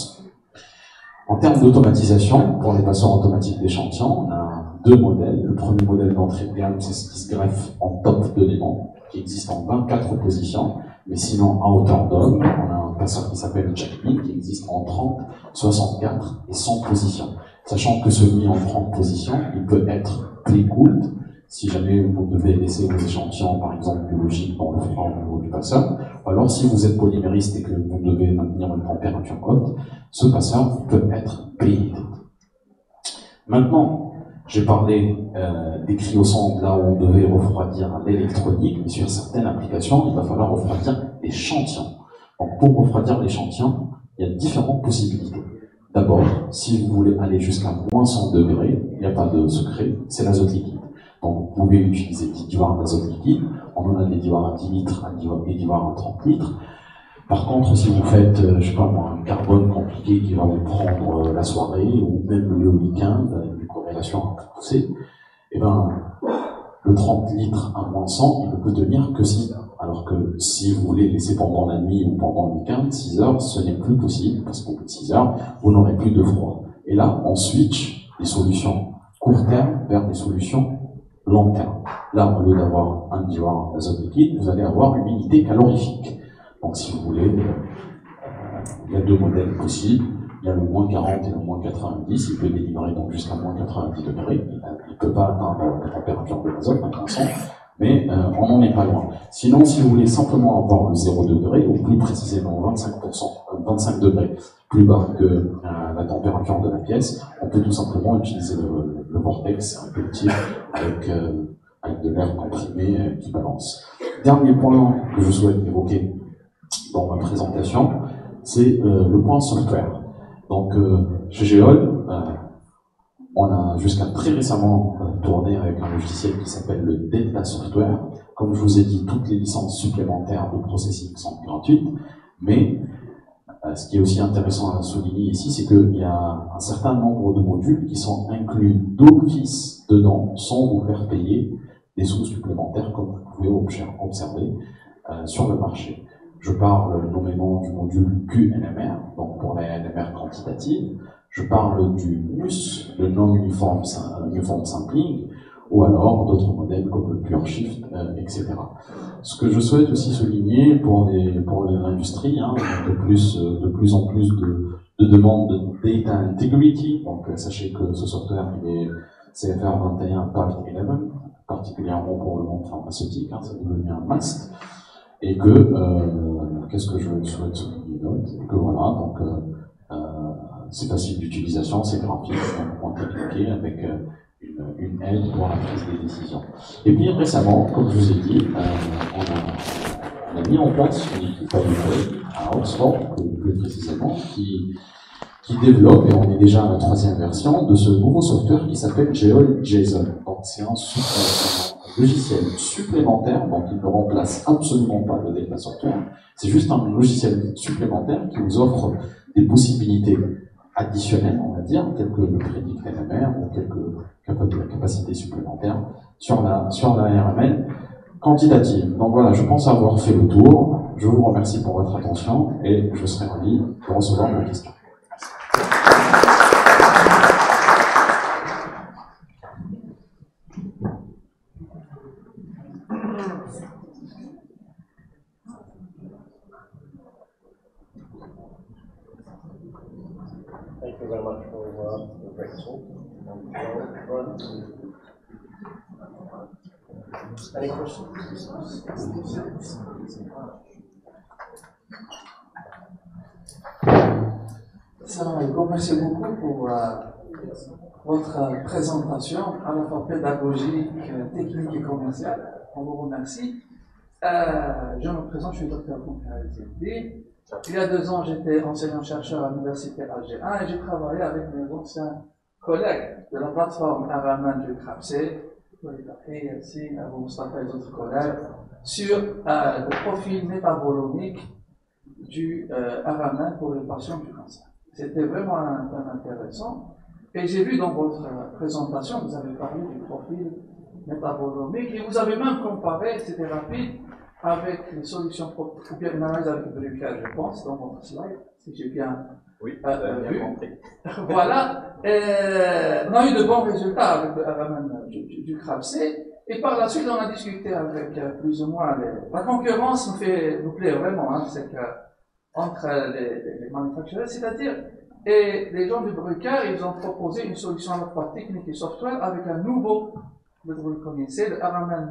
En termes d'automatisation, pour les passeurs automatiques d'échantillons, on a deux modèles. Le premier modèle d'entrée de gamme, c'est ce qui se greffe en top de l'aimant, qui existe en 24 positions, mais sinon à hauteur d'homme, on a un passeur qui s'appelle Jackmin, qui existe en 30, 64 et 100 positions. Sachant que celui en 30 positions, il peut être pre-cooled, si jamais vous devez laisser vos échantillons, par exemple biologiques, dans le froid au niveau du passeur. Alors, si vous êtes polymériste et que vous devez maintenir une température haute, ce passeur peut être preheated. Maintenant, j'ai parlé des cryosondes là où on devait refroidir l'électronique, mais sur certaines applications, il va falloir refroidir l'échantillon. Donc, pour refroidir l'échantillon, il y a différentes possibilités. D'abord, si vous voulez aller jusqu'à moins 100 degrés, il n'y a pas de secret, c'est l'azote liquide. Donc, vous pouvez utiliser des divars d'azote liquide. On en a des divars à 10 litres, des divars à 30 litres. Par contre, si vous faites, je sais pas moi, un carbone compliqué qui va vous prendre la soirée, ou même le week-end, avec une corrélation un peu poussée, eh ben, le 30 litres à moins 100, il ne peut tenir que 6 heures. Alors que si vous voulez laisser pendant la nuit ou pendant le week-end, 6 heures, ce n'est plus possible, parce qu'au bout de 6 heures, vous n'aurez plus de froid. Et là, on switch des solutions court terme vers des solutions long terme. Là, au lieu d'avoir un divar d'azote liquide, vous allez avoir une unité calorifique. Donc, si vous voulez, il y a deux modèles possibles. Il y a le moins 40 et le moins 90. Il peut délivrer donc jusqu'à moins 90 degrés. Il ne peut pas atteindre la température de l'azote, à 500, mais on n'en est pas loin. Sinon, si vous voulez simplement avoir le 0 degré, ou plus précisément 25 degrés plus bas que la température de la pièce, on peut tout simplement utiliser le vortex, un petit avec de l'air comprimé qui balance. Dernier point que je souhaite évoquer dans ma présentation, c'est le point software. Donc, chez Geol, on a jusqu'à très récemment tourné avec un logiciel qui s'appelle le Delta Software. Comme je vous ai dit, toutes les licences supplémentaires de processing sont gratuites, mais ce qui est aussi intéressant à souligner ici, c'est qu'il y a un certain nombre de modules qui sont inclus d'office dedans, sans vous faire payer des sous supplémentaires, comme vous pouvez observer sur le marché. Je parle nommément du module QNMR, donc pour la NMR quantitative. Je parle du NUS, le Non-Uniform Sampling, ou alors d'autres modèles comme le PureShift, etc. Ce que je souhaite aussi souligner pour l'industrie, de plus en plus de demandes de data integrity. Donc sachez que ce software il est CFR 21 Part 11, particulièrement pour le monde pharmaceutique, c'est devenu un must. Et que qu'est-ce que je souhaite souligner d'autre? Que voilà, donc c'est facile d'utilisation, c'est graphique, on peut cliquer avec une aide pour la prise des décisions. Et puis récemment, comme je vous ai dit, on a mis en place une équipe à Oxford, plus précisément, qui développe, et on est déjà à la 3e version, de ce nouveau software qui s'appelle Geol JSON. Donc c'est un logiciel supplémentaire, donc il ne remplace absolument pas le Delta Software, c'est juste un logiciel supplémentaire qui vous offre des possibilités additionnelles, on va dire, telles que le Predict NMR ou quelques capacités supplémentaires sur la RMN quantitative. Donc voilà, je pense avoir fait le tour. Je vous remercie pour votre attention et je serai ravi de recevoir vos questions. Thank you very much for the great talk. Any questions? Salam alaikum, merci beaucoup pour votre présentation, à la fois pédagogique, technique et commerciale. On vous remercie. Je me présente, je suis docteur Koumkari Zebdi. Il y a 2 ans, j'étais enseignant-chercheur à l'université Alger 1 et j'ai travaillé avec mes anciens collègues de la plateforme Araman du CRAPC, Abou Mustafa et les autres collègues, sur le profil métabolomique du Araman pour les patients du cancer. C'était vraiment un thème intéressant. Et j'ai vu dans votre présentation, vous avez parlé du profil métabolomique et vous avez même comparé, c'était rapide, avec les solutions, ou bien une analyse avec Brucker, je pense, dans votre slide, si j'ai bien vu. Voilà. On a eu de bons résultats avec le Araman du CRAPC. Et par la suite, on a discuté avec plus ou moins la concurrence nous plaît vraiment, hein, c'est que entre les manufacturiers, c'est-à-dire, et les gens du Brucker, ils ont proposé une solution à la fois technique et software avec un nouveau, vous le connaissez, le Araman,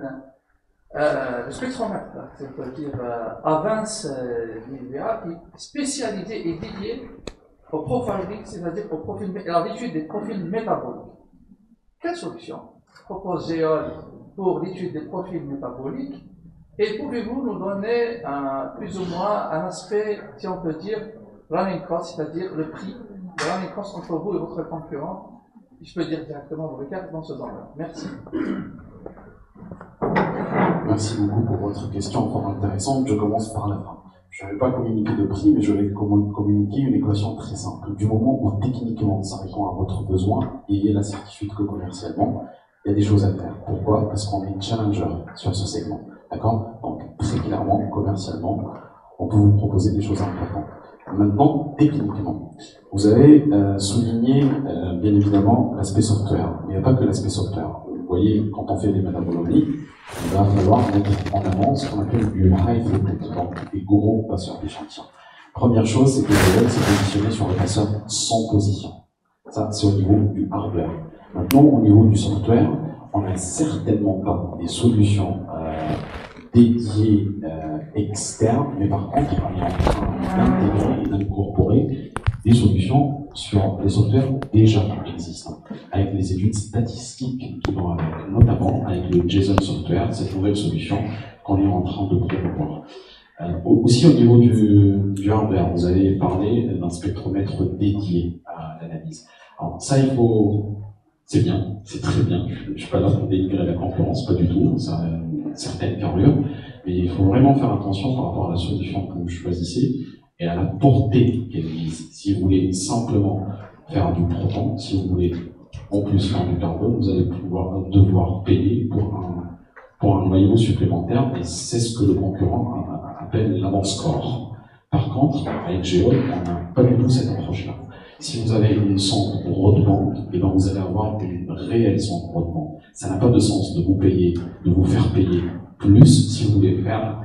le spectromètre, c'est-à-dire Avance Nivea, qui est spécialisé et dédié au profiling, c'est-à-dire à l'étude des profils métaboliques. Quelle solution propose Géol pour l'étude des profils métaboliques? Et pouvez-vous nous donner plus ou moins un aspect, si on peut dire, running cost, c'est-à-dire le prix de running cost entre vous et votre concurrent, si je peux dire directement dans le cadre dans ce domaine. Merci. Merci beaucoup pour votre question fort intéressante. Je commence par la fin. Je ne vais pas communiquer de prix, mais je vais communiquer une équation très simple. Du moment où techniquement ça répond à votre besoin, ayez la certitude que commercialement, il y a des choses à faire. Pourquoi? Parce qu'on est challenger sur ce segment. D'accord? Donc, très clairement, commercialement, on peut vous proposer des choses importantes. Maintenant, techniquement, vous avez souligné, bien évidemment, l'aspect software. Mais il n'y a pas que l'aspect software. Vous voyez, quand on fait des métabolomies, il va falloir mettre en avant ce qu'on appelle du high throughput, donc des gros passeurs d'échantillons. Première chose, c'est que le web s'est positionné sur le passeur sans position. Ça, c'est au niveau du hardware. Maintenant, au niveau du software, on n'a certainement pas des solutions dédiées externes, mais par contre, on est en train d'intégrer et d'incorporer des solutions sur les softwares déjà existants, avec les études statistiques qui vont avec, notamment avec le JSON Software, cette nouvelle solution qu'on est en train de promouvoir. Aussi au niveau du hardware, vous avez parlé d'un spectromètre dédié à l'analyse. Alors ça, c'est bien, c'est très bien. Je ne suis pas là pour dénigrer la concurrence, pas du tout. Ça a une certaine carrure, mais il faut vraiment faire attention par rapport à la solution que vous choisissez et à la portée qu'elle vise. Si vous voulez simplement faire du proton, si vous voulez en plus faire du carbone, vous allez devoir payer pour un noyau supplémentaire, et c'est ce que le concurrent appelle l'avant-score. Par contre, avec Géol, on n'a pas du tout cette approche-là. Si vous avez une sonde broadband, eh ben vous allez avoir une réelle sonde broadband. Ça n'a pas de sens de vous faire payer plus si vous voulez faire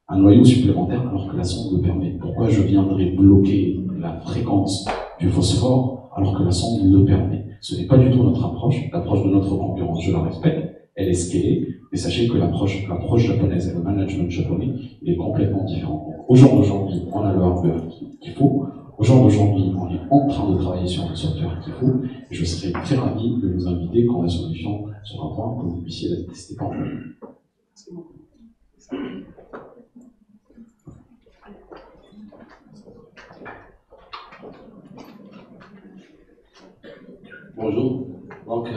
un noyau supplémentaire alors que la sonde le permet. Pourquoi je viendrais bloquer la fréquence du phosphore alors que la sonde le permet? Ce n'est pas du tout notre approche. L'approche de notre concurrence, je la respecte, elle est ce qu'elle est, mais sachez que l'approche japonaise et le management japonais, il est complètement différent. Au jour d'aujourd'hui, on a le hardware qu'il faut. Au jour d'aujourd'hui, on est en train de travailler sur le software qu'il faut, et je serai très ravi de vous inviter quand la solution sera à point pour que vous puissiez la tester par vous-même. Bonjour. Donc,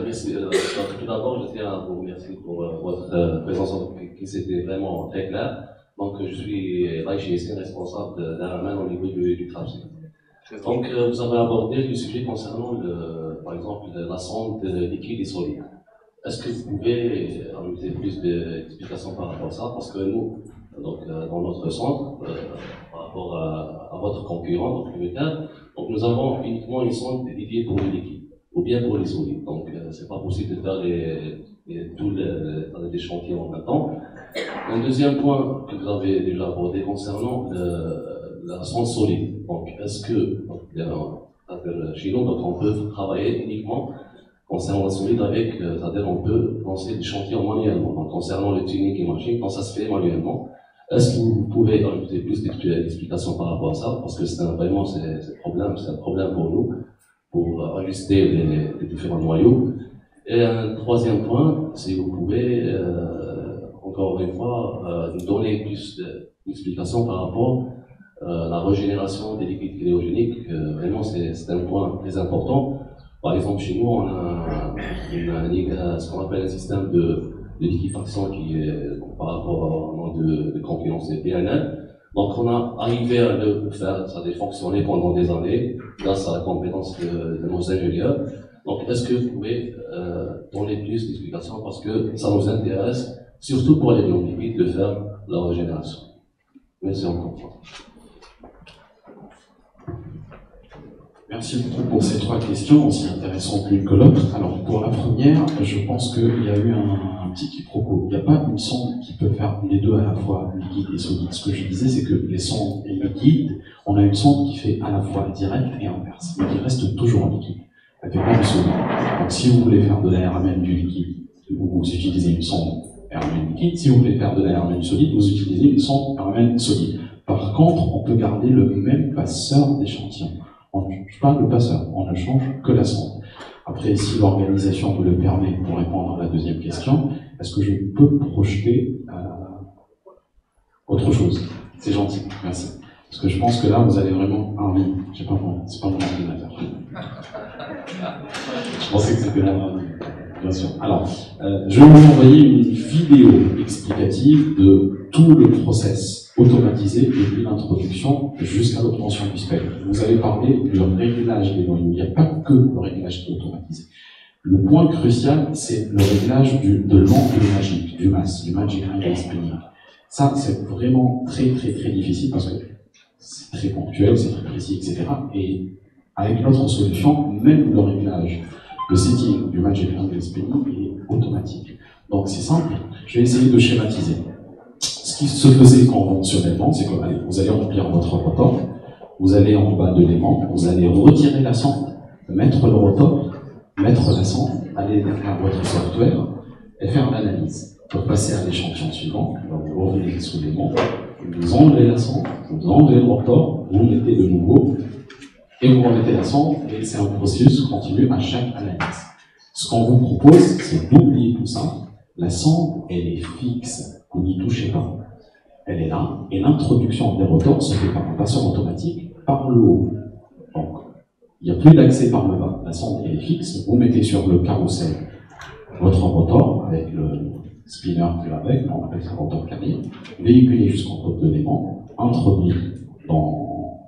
merci. Tout d'abord, je tiens à vous remercier pour votre présence qui c'était vraiment très clair. Donc, je suis l'IGSC responsable d'Araman au niveau du CRAPC. Donc, vous avez abordé le sujet concernant, par exemple, la sonde liquide et solide. Est-ce que vous pouvez ajouter plus d'explications par rapport à ça? Parce que nous, donc, dans notre centre, par rapport à votre concurrent, donc le META, donc nous avons uniquement une sonde dédiée pour le liquide, ou bien pour les solides. Donc, c'est pas possible de faire tous les chantiers en même temps. Un deuxième point que vous avez déjà abordé concernant la sonde solide. Donc, est-ce que, chez nous, donc, on peut travailler uniquement concernant la solide avec, c'est-à-dire on peut lancer des chantiers manuellement. Donc, concernant le tuning et machine, quand ça se fait manuellement, Est-ce que vous pouvez ajouter plus d'explications par rapport à ça? Parce que c'est un problème pour nous, pour ajuster les différents noyaux. Et un troisième point, si vous pouvez, encore une fois, nous donner plus d'explications par rapport à la régénération des liquides cryogéniques. Vraiment, c'est un point très important. Par exemple, chez nous, on a ce qu'on appelle un système de liquéfaction qui est par rapport au nom de confiance et PNL. Donc, on a arrivé à le faire, ça a fonctionné pendant des années, grâce à la compétence de nos ingénieurs. Donc, est-ce que vous pouvez donner plus d'explications parce que ça nous intéresse, surtout pour les biologiques, de faire la régénération. Merci encore. Merci beaucoup pour ces trois questions, aussi intéressantes l'une que l'autre. Alors, pour la première, je pense qu'il y a eu un petit quiproquo. Il n'y a pas une sonde qui peut faire les deux à la fois, liquide et solide. Ce que je disais, c'est que les sondes liquides, on a une sonde qui fait à la fois direct et inverse, mais qui reste toujours liquide. Elle fait pas du solide. Donc, si vous voulez faire de l'ARMN du liquide, vous utilisez une sonde ARMN liquide. Si vous voulez faire de l'ARMN du solide, vous utilisez une sonde ARMN solide. Par contre, on peut garder le même passeur d'échantillon. On ne change pas le passeur, on ne change que la sonde. Après, si l'organisation me le permet, pour répondre à la deuxième question, est-ce que je peux projeter autre chose? C'est gentil, merci. Parce que je pense que là, vous allez vraiment... Ah oui, c'est pas mon ordinateur. Je pensais que c'était là, bien sûr. Alors, je vais vous envoyer une vidéo explicative de tout le process automatisé depuis l'introduction jusqu'à l'obtention du spectre. Vous avez parlé du réglage des noyaux. Il n'y a pas que le réglage qui est automatisé. Le point crucial, c'est le réglage de l'angle magique, du MAS, du Magic Angle Spinning. Ça, c'est vraiment très difficile parce que c'est très ponctuel, c'est très précis, etc. Et avec notre solution, même le réglage, le setting du Magic Angle Spinning est automatique. Donc c'est simple, je vais essayer de schématiser. Ce qui se faisait conventionnellement, c'est que vous allez remplir votre rotor, vous allez en bas de l'aimant, vous allez retirer la sonde, mettre le rotor, mettre la sonde, aller vers votre software et faire l'analyse. Pour passer à l'échantillon suivant, vous revenez sous l'aimant, vous enlevez la sonde, vous enlevez le rotor, vous mettez de nouveau et vous remettez la sonde, et c'est un processus continu à chaque analyse. Ce qu'on vous propose, c'est d'oublier tout ça. La sonde, elle est fixe, vous n'y touchez pas. Elle est là, et l'introduction des rotors se fait par un passeur automatique par le haut. Donc, il n'y a plus d'accès par le bas. La sonde, elle est fixe, vous mettez sur le carrousel votre rotor, avec le spinner qui va avec, on appelle ça rotor carré, véhiculé jusqu'en côte de l'aimant, introduit dans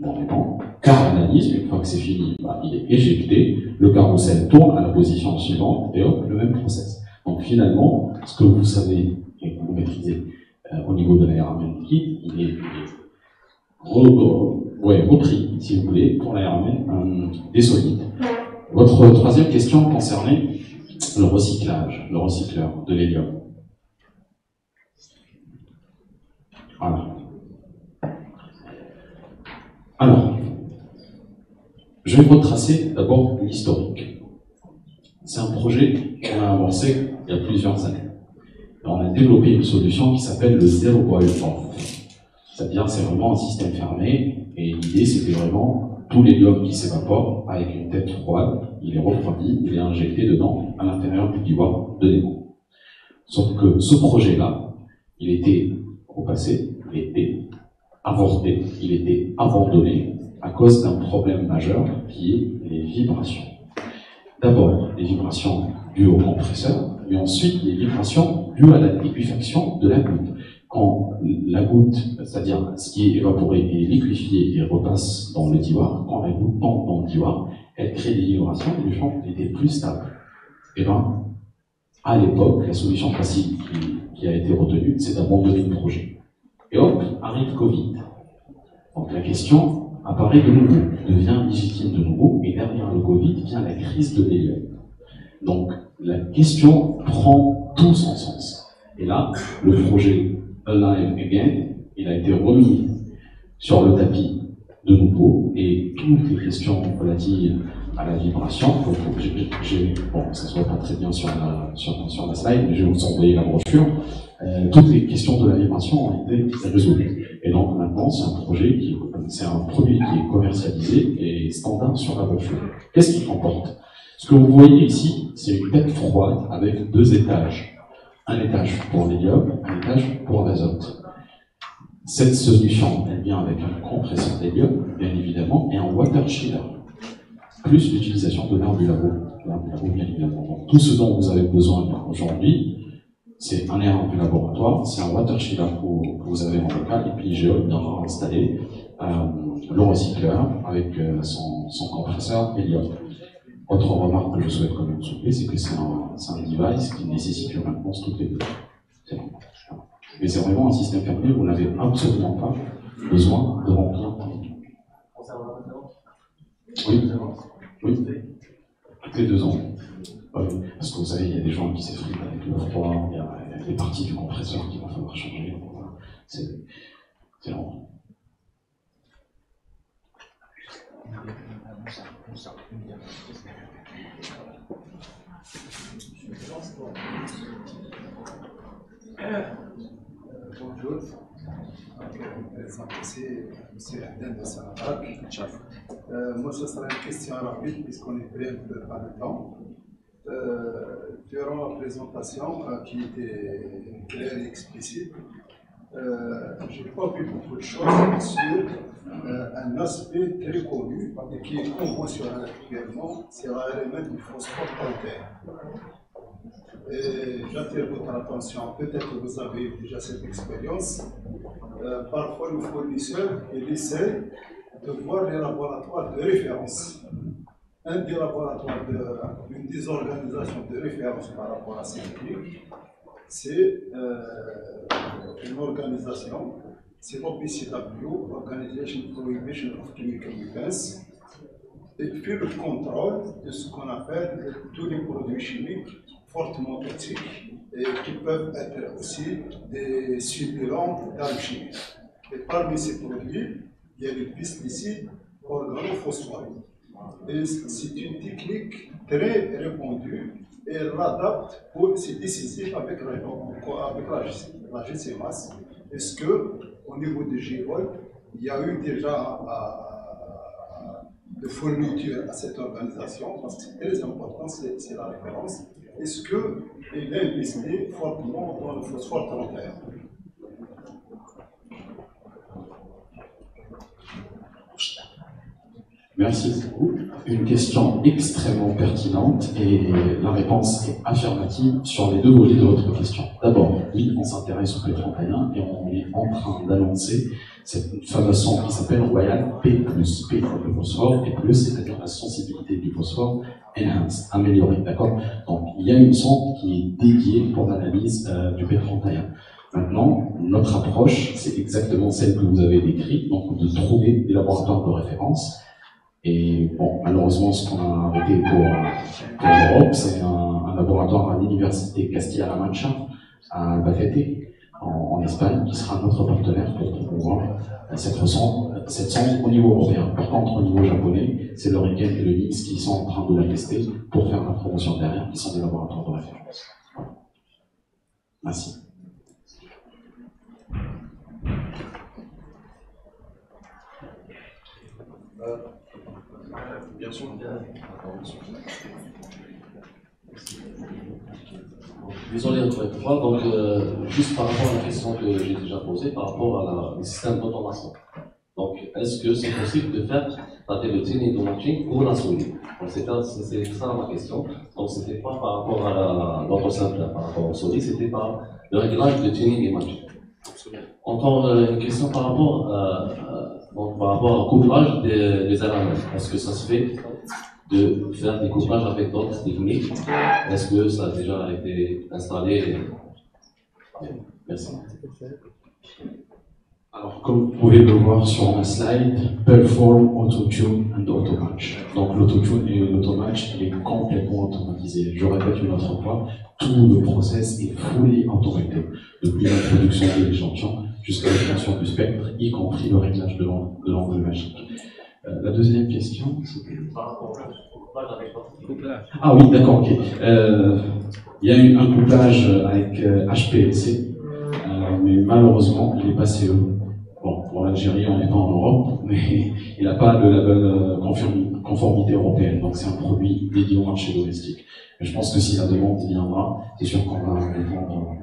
l'aimant, car analyse, une fois que c'est fini, il est éjecté, le carrousel tourne à la position suivante, et hop, le même process. Donc finalement, ce que vous savez et que vous maîtrisez au niveau de l'ARMN liquide, il est repris, si vous voulez, pour l'ARMN des solides. Votre troisième question concernait le recyclage, le recycleur de l'hélium. Voilà. Alors, je vais retracer d'abord l'historique. C'est un projet qu'on a avancé il y a plusieurs années. Et on a développé une solution qui s'appelle le Zero Boil Off. C'est-à-dire, c'est vraiment un système fermé, et l'idée, c'était vraiment tout l'hélium qui s'évapore avec une tête froide, il est refroidi, il est injecté dedans, à l'intérieur du tiroir de l'aimant. Sauf que ce projet-là, il était au passé, il était avorté, il était abandonné à cause d'un problème majeur qui est les vibrations. D'abord, les vibrations dues au compresseur, mais ensuite les vibrations dues à la liquéfaction de la goutte. Quand la goutte, c'est-à-dire ce qui est évaporé est liquéfié et repasse dans le tiroir, quand la goutte tombe dans le tiroir, elle crée des vibrations et le champ était plus stable. Et bien, à l'époque, la solution facile qui a été retenue, c'est d'abandonner le projet. Et hop, arrive Covid. Donc la question apparaît de nouveau, devient légitime de nouveau, et derrière le Covid vient la crise de l'hélium. Donc la question prend tout son sens. Et là, le projet Alive Again, il a été remis sur le tapis de nouveau, et toutes les questions relatives à la vibration. Donc, bon, ça se voit pas très bien sur la slide, mais je vais vous envoyer la brochure. Toutes les questions de la vibration ont été résolues. Et donc maintenant, c'est un produit qui est commercialisé et standard sur la brochure. Qu'est-ce qu'il comporte? Ce que vous voyez ici, c'est une tête froide avec 2 étages. Un étage pour l'hélium, un étage pour l'azote. Cette solution, elle vient avec un compresseur d'hélium, bien évidemment, et un water chiller, plus l'utilisation de l'air du labo. Bien évidemment. Donc, tout ce dont vous avez besoin aujourd'hui, c'est un air du laboratoire, c'est un water chiller que vous avez en local, et puis Géol viendra installer le recycleur avec son compresseur hélium. Autre remarque que je souhaite quand même soulever, c'est que c'est un device qui nécessite une maintenance toutes les 2. C'est normal. Mais c'est vraiment un système fermé, vous n'avez absolument pas besoin de remplir. Oui, oui, toutes les 2 ans. Parce que vous savez, il y a des gens qui s'effritent avec le froid, il y a des parties du compresseur qu'il va falloir changer. C'est normal. Bonjour, c'est Aden de Sanarak. Moi, ce sera une question rapide puisqu'on est prêt par le temps. Durant la présentation qui était claire et explicite, je n'ai pas vu beaucoup de choses sur un aspect très connu et qui est conventionnel actuellement, c'est l'élément du phosphore terre. J'attire votre attention, peut-être que vous avez déjà cette expérience. Parfois, le fournisseur essaie de voir les laboratoires de référence. Un des laboratoires, une des organisations de référence par rapport à ces techniques, c'est une organisation, c'est l'OPCW, Organization Prohibition of Chemical Weapons, et fait le contrôle de ce qu'on appelle tous les produits chimiques fortement toxiques et qui peuvent être aussi des stimulants d'armes chimiques. Et parmi ces produits, il y a les pesticides organophosphoriques. Et c'est une technique très répandue et elle l'adapte pour, c'est décisif avec la GCMAS. Est-ce qu'au niveau de GEOL, il y a eu déjà de fourniture à cette organisation, parce que c'est très important, c'est la référence. Est-ce qu'il est investi fortement dans le phosphore terre? Merci beaucoup. Une question extrêmement pertinente et la réponse est affirmative sur les 2 volets de votre question. D'abord, oui, on s'intéresse au P31 et on est en train d'annoncer cette fameuse sonde qui s'appelle Royal P+. P pour le phosphore et plus, c'est-à-dire la sensibilité du phosphore enhanced, améliorée, d'accord? Donc, il y a une sonde qui est dédiée pour l'analyse du P31. Maintenant, notre approche, c'est exactement celle que vous avez décrite, donc de trouver des laboratoires de référence. Et bon, malheureusement, ce qu'on a arrêté pour l'Europe, c'est un laboratoire à l'université Castilla-La Mancha, à Albacete, en Espagne, qui sera notre partenaire pour promouvoir cette sonde au niveau européen. Par contre, au niveau japonais, c'est le RIKEN et le NIX qui sont en train de la tester pour faire la promotion derrière, qui sont des laboratoires de référence. Merci. Bien sûr. Désolé encore une fois, donc juste par rapport à la question que j'ai déjà posée, par rapport à les systèmes d'automation. Donc, est-ce que c'est possible de faire le tuning de matching pour la souris? Donc, c'est ça ma question. Donc, c'était pas par rapport à l'autre simple, par rapport aux souris, c'était par le réglage de tuning et matching. Encore une question par rapport au couplage des éléments. Est-ce que ça se fait de faire des couplages avec d'autres techniques? Est-ce que ça a déjà été installé? Merci. Alors, comme vous pouvez le voir sur la slide, Perform, Auto-Tune and Auto-Match. Donc, l'Auto-Tune et l'Auto-Match, il est complètement automatisé. Je répète une autre fois, tout le process est fully automaté. Depuis l'introduction de l'échantillon jusqu'à l'obtention du spectre, y compris le réglage de l'angle magique. La deuxième question, c'était par rapport couplage avec votre Ah oui, d'accord, ok. Il y a eu un couplage avec HPLC, mais malheureusement, il n'est pas CE. Bon, pour l'Algérie, on n'est pas en Europe, mais il n'a pas le label conformité européenne, donc c'est un produit dédié au marché domestique. Mais je pense que si la demande viendra, c'est sûr qu'on va répondre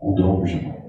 en dehors du Japon.